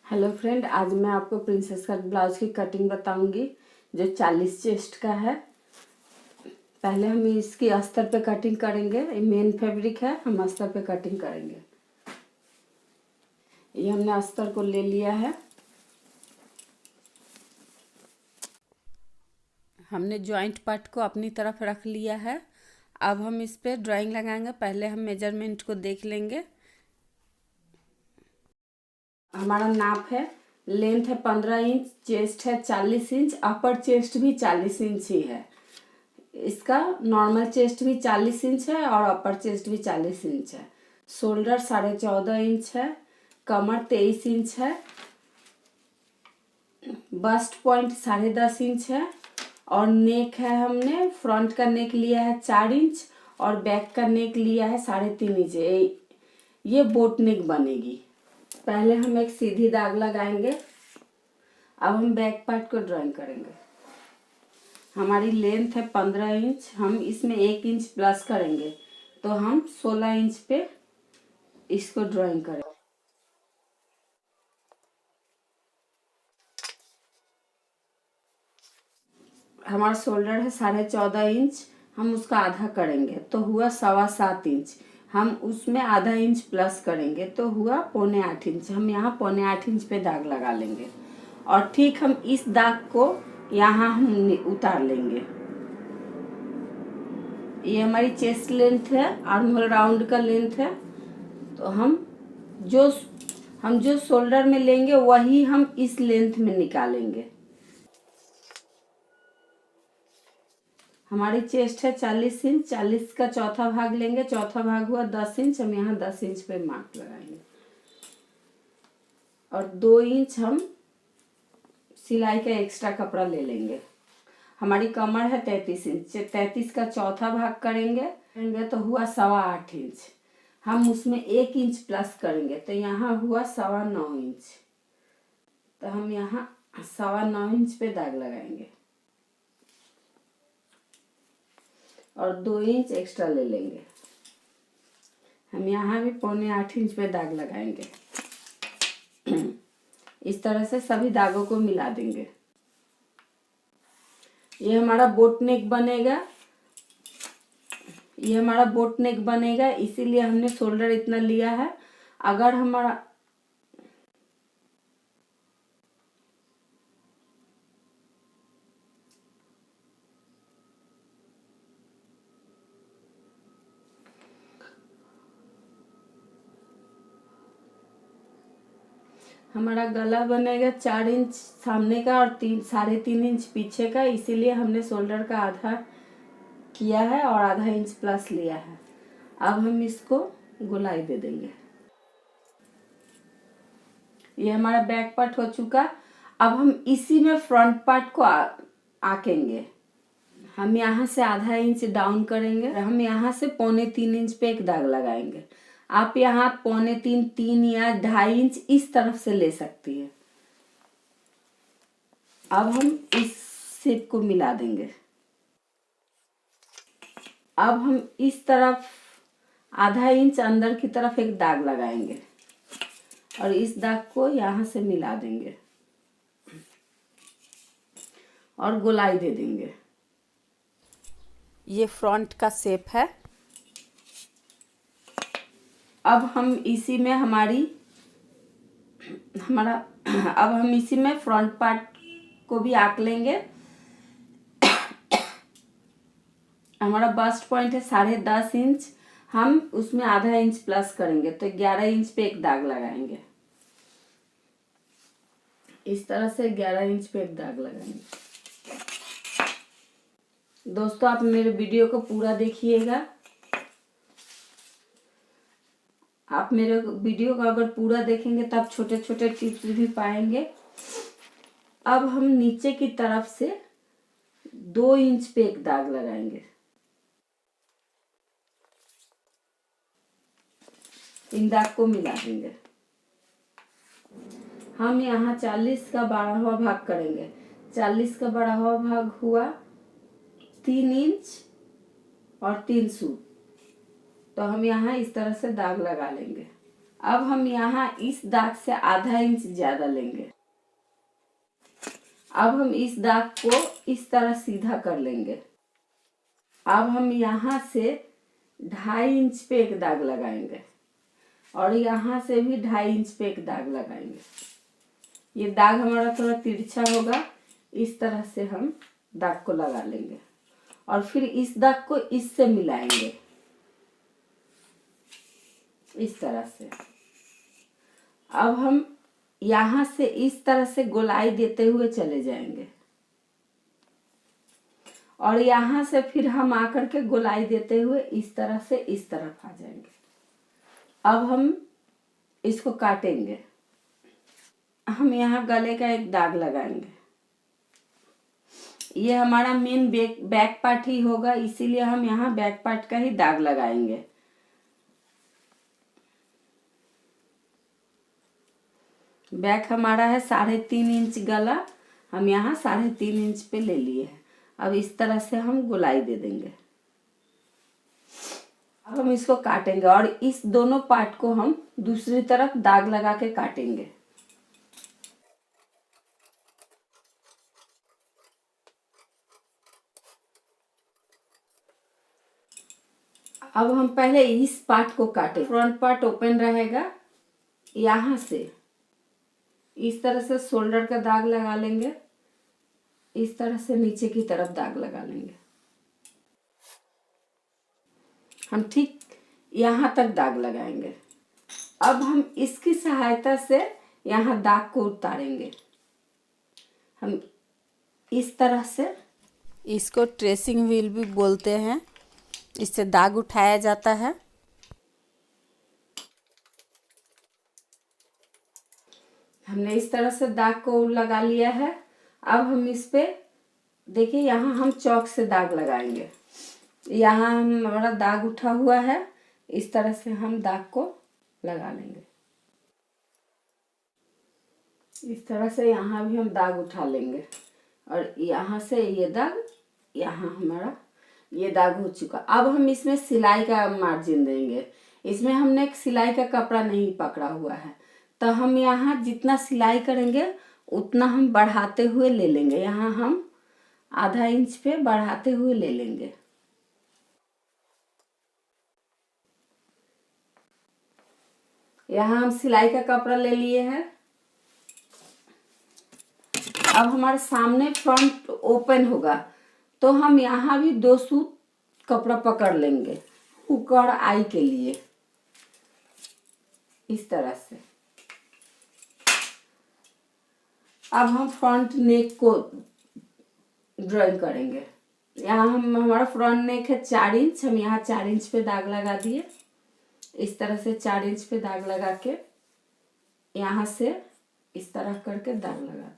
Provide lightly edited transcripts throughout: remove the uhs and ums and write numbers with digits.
Hello friend, आज मैं आपको प्रिंसेस कट ब्लाउज की कटिंग बताऊंगी जो 40 चेस्ट का है। पहले हम इसकी अस्तर पे कटिंग करेंगे। ये मेन फैब्रिक है, हम अस्तर पे कटिंग करेंगे। ये हमने अस्तर को ले लिया है। हमने जॉइंट पार्ट को अपनी तरफ रख लिया है। अब हम इस पे ड्राइंग लगाएंगे। पहले हम मेजरमेंट को देख लेंगे। हमारा नाप है, लेंथ है 15 इंच, चेस्ट है 40 इंच, अपर चेस्ट भी 40 इंच ही है। इसका नॉर्मल चेस्ट भी 40 इंच है और अपर चेस्ट भी 40 इंच है। शोल्डर 14.5 इंच है, कमर 23 इंच है, बस्ट पॉइंट 10.5 इंच है और नेक है, हमने फ्रंट का नेक लिया है 4 इंच और बैक का नेक लिया है 3.5 इंच। ये बोट नेक बनेगी। पहले हम एक सीधी दाग लगाएंगे। अब हम बैक पार्ट को ड्राइंग करेंगे। हमारी लेंथ है 15 इंच, हम इसमें 1 इंच प्लस करेंगे तो हम 16 इंच पे इसको ड्राइंग करेंगे। हमारा शोल्डर है 14.5 इंच, हम उसका आधा करेंगे तो हुआ 7.25 इंच। हम उसमें आधा इंच प्लस करेंगे तो हुआ 7.25 इंच। हम यहाँ 7.25 इंच पे दाग लगा लेंगे और ठीक हम इस दाग को यहाँ हम उतार लेंगे। ये हमारी चेस्ट लेंथ है, आर्म होल राउंड का लेंथ है। तो हम जो शोल्डर में लेंगे वही हम इस लेंथ में निकालेंगे। हमारी चेस्ट है 40 इंच, 40 का चौथा भाग लेंगे, चौथा भाग हुआ 10 इंच। हम यहाँ 10 इंच पे मार्क लगाएंगे और 2 इंच हम सिलाई का एक्स्ट्रा कपड़ा ले लेंगे। हमारी कमर है 33 इंच, 33 का चौथा भाग करेंगे तो हुआ 8.25 इंच। हम उसमें 1 इंच प्लस करेंगे तो यहाँ हुआ 9.25 इंच। तो हम यहाँ 9.25 इंच पे दाग लगाएंगे और 2 इंच एक्स्ट्रा ले लेंगे। हम यहाँ भी 7.25 इंच पे दाग लगाएंगे। इस तरह से सभी दागों को मिला देंगे। ये हमारा बोट नेक बनेगा। ये हमारा बोट नेक बनेगा, इसीलिए हमने शोल्डर इतना लिया है। अगर हमारा गला बनेगा 4 इंच सामने का और 3.5 इंच पीछे का, इसीलिए हमने शोल्डर का आधा किया है और आधा इंच प्लस लिया है। अब हम इसको गोलाई दे देंगे। ये हमारा बैक पार्ट हो चुका। अब हम इसी में फ्रंट पार्ट को आकेंगे। हम यहाँ से आधा इंच डाउन करेंगे। हम यहाँ से 3.25 इंच पे एक दाग लगाएंगे। आप यहाँ 3.25, 3 या 2.5 इंच इस तरफ से ले सकती है। अब हम इस शेप को मिला देंगे। अब हम इस तरफ आधा इंच अंदर की तरफ एक दाग लगाएंगे और इस दाग को यहाँ से मिला देंगे और गोलाई दे देंगे। ये फ्रंट का शेप है। अब हम इसी में अब हम इसी में फ्रंट पार्ट को भी आंक लेंगे। हमारा बस्ट पॉइंट है 10.5 इंच, हम उसमें आधा इंच प्लस करेंगे तो 11 इंच पे एक दाग लगाएंगे। इस तरह से 11 इंच पे एक दाग लगाएंगे। दोस्तों, आप मेरे वीडियो को पूरा देखिएगा। आप मेरे वीडियो को अगर पूरा देखेंगे तब छोटे छोटे टिप्स भी पाएंगे। अब हम नीचे की तरफ से 2 इंच पे एक दाग लगाएंगे। इन दाग को मिला देंगे। हम यहाँ 40 का 12वां भाग करेंगे। 40 का 12वां भाग हुआ 3 इंच और 3 सूत। तो हम यहाँ इस तरह से दाग लगा लेंगे। अब हम यहाँ इस दाग से आधा इंच ज्यादा लेंगे। अब हम इस दाग को इस तरह सीधा कर लेंगे। अब हम यहाँ से 2.5 इंच पे एक दाग लगाएंगे और यहाँ से भी 2.5 इंच पे एक दाग लगाएंगे। ये दाग हमारा थोड़ा तिरछा होगा, इस तरह से हम दाग को लगा लेंगे और फिर इस दाग को इससे मिलाएंगे इस तरह से। अब हम यहाँ से इस तरह से गोलाई देते हुए चले जाएंगे और यहाँ से फिर हम आकर के गोलाई देते हुए इस तरह से इस तरफ आ जाएंगे। अब हम इसको काटेंगे। हम यहाँ गले का एक दाग लगाएंगे। ये हमारा मेन बैक पार्ट ही होगा, इसीलिए हम यहाँ बैक पार्ट का ही दाग लगाएंगे। बैक हमारा है 3.5 इंच गला, हम यहाँ 3.5 इंच पे ले लिए हैं। अब इस तरह से हम गोलाई दे देंगे। अब हम इसको काटेंगे और इस दोनों पार्ट को हम दूसरी तरफ दाग लगा के काटेंगे। अब हम पहले इस पार्ट को काटें। फ्रंट पार्ट ओपन रहेगा, यहाँ से इस तरह से शोल्डर का दाग लगा लेंगे, इस तरह से नीचे की तरफ दाग लगा लेंगे। हम ठीक यहाँ तक दाग लगाएंगे। अब हम इसकी सहायता से यहाँ दाग को उतारेंगे। हम इस तरह से, इसको ट्रेसिंग व्हील भी बोलते हैं, इससे दाग उठाया जाता है। हमने इस तरह से दाग को लगा लिया है। अब हम इस पे देखिए, यहाँ हम चौक से दाग लगाएंगे। यहाँ हमारा दाग उठा हुआ है, इस तरह से हम दाग को लगा लेंगे। इस तरह से यहाँ भी हम दाग उठा लेंगे और यहाँ से ये दाग, यहाँ हमारा ये दाग हो चुका। अब हम इसमें सिलाई का मार्जिन देंगे। इसमें हमने एक सिलाई का कपड़ा नहीं पकड़ा हुआ है, तो हम यहाँ जितना सिलाई करेंगे उतना हम बढ़ाते हुए ले लेंगे। यहाँ हम आधा इंच पे बढ़ाते हुए ले लेंगे। यहाँ हम सिलाई का कपड़ा ले लिए हैं। अब हमारे सामने फ्रंट ओपन होगा, तो हम यहाँ भी 2 सूत कपड़ा पकड़ लेंगे हुक और आई के लिए, इस तरह से। अब हम फ्रंट नेक को ड्राइंग करेंगे। यहाँ हमारा फ्रंट नेक है 4 इंच, हम यहाँ 4 इंच पे दाग लगा दिए। इस तरह से 4 इंच पे दाग लगा के यहाँ से इस तरह करके दाग लगा दिए।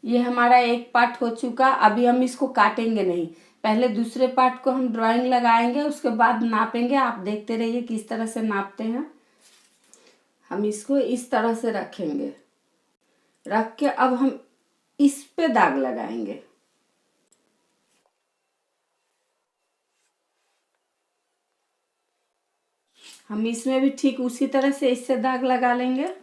ये हमारा एक पार्ट हो चुका। अभी हम इसको काटेंगे नहीं, पहले दूसरे पार्ट को हम ड्राइंग लगाएंगे, उसके बाद नापेंगे। आप देखते रहिए किस तरह से नापते हैं। हम इसको इस तरह से रखेंगे, रख के अब हम इस पे दाग लगाएंगे। हम इसमें भी ठीक उसी तरह से इससे दाग लगा लेंगे।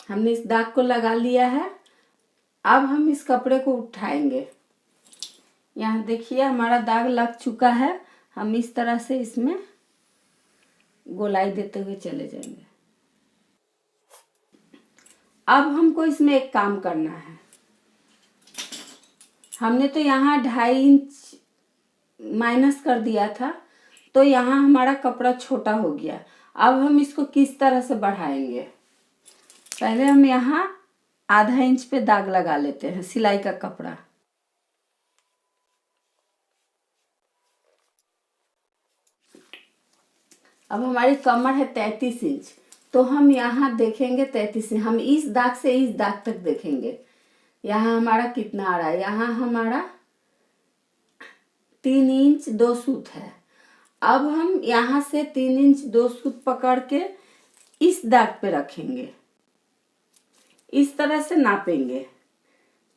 हमने इस दाग को लगा लिया है। अब हम इस कपड़े को उठाएंगे। यहाँ देखिए हमारा दाग लग चुका है। हम इस तरह से इसमें गोलाई देते हुए चले जाएंगे। अब हमको इसमें एक काम करना है। हमने तो यहाँ 2.5 इंच माइनस कर दिया था, तो यहाँ हमारा कपड़ा छोटा हो गया। अब हम इसको किस तरह से बढ़ाएंगे? पहले हम यहाँ आधा इंच पे दाग लगा लेते हैं सिलाई का कपड़ा। अब हमारी कमर है 33 इंच, तो हम यहाँ देखेंगे 33 इंच। हम इस दाग से इस दाग तक देखेंगे। यहाँ हमारा कितना आ रहा है? यहाँ हमारा 3 इंच 2 सूत है। अब हम यहाँ से 3 इंच 2 सूत पकड़ के इस दाग पे रखेंगे, इस तरह से नापेंगे।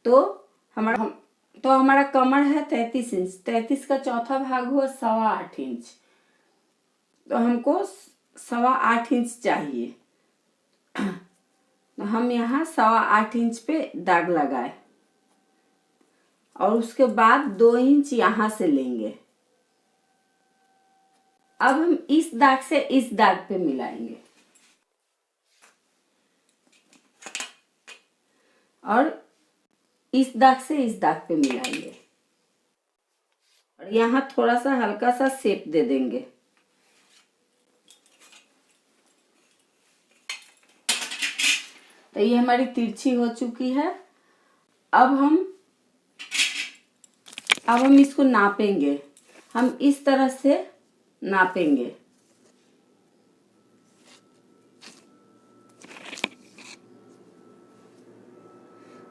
तो हमारा कमर है 33 इंच, 33 का चौथा भाग हुआ 8.25 इंच, तो हमको 8.25 इंच चाहिए। तो हम यहाँ 8.25 इंच पे दाग लगाए और उसके बाद 2 इंच यहाँ से लेंगे। अब हम इस दाग से इस दाग पे मिलाएंगे और इस दाग से इस दाग पे मिलाएंगे और यहाँ थोड़ा सा हल्का सा शेप दे देंगे। तो ये हमारी तिरछी हो चुकी है। अब हम इसको नापेंगे, हम इस तरह से नापेंगे।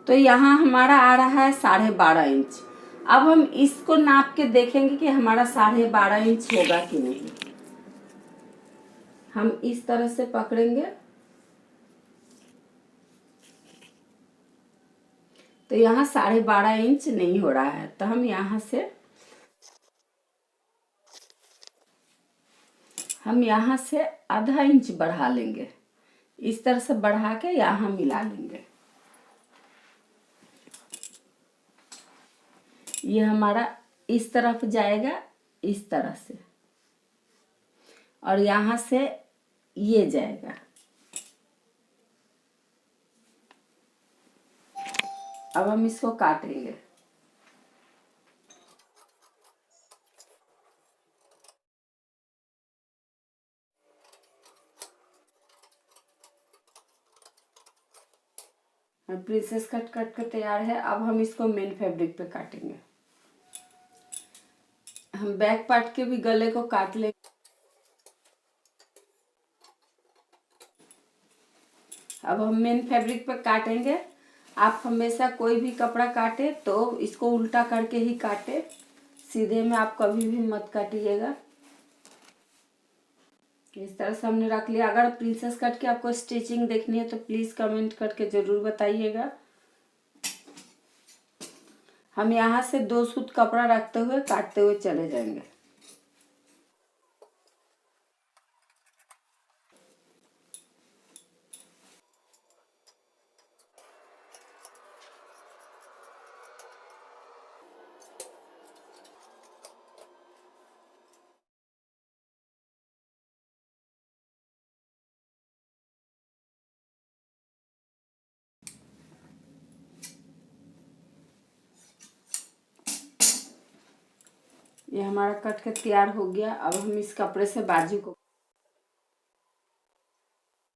तो यहाँ हमारा आ रहा है 12.5 इंच। अब हम इसको नाप के देखेंगे कि हमारा 12.5 इंच होगा कि नहीं। हम इस तरह से पकड़ेंगे तो यहाँ 12.5 इंच नहीं हो रहा है, तो हम यहाँ से आधा इंच बढ़ा लेंगे। इस तरह से बढ़ा के यहाँ मिला लेंगे। ये हमारा इस तरफ जाएगा, इस तरह से, और यहाँ से ये जाएगा। अब हम इसको काटेंगे। प्रिंसेस कट कट के तैयार है। अब हम इसको मेन फैब्रिक पे काटेंगे। हम बैक पार्ट के भी गले को काट लेंगे। अब हम मेन फैब्रिक पे काटेंगे। आप हमेशा कोई भी कपड़ा काटे तो इसको उल्टा करके ही काटे, सीधे में आप कभी भी मत काटिएगा। इस तरह से हमने रख लिया। अगर प्रिंसेस कट की आपको स्टिचिंग देखनी है तो प्लीज कमेंट करके जरूर बताइएगा। हम यहाँ से 2 सूत कपड़ा रखते हुए काटते हुए चले जाएंगे। ये हमारा कट के तैयार हो गया। अब हम इस कपड़े से बाजू को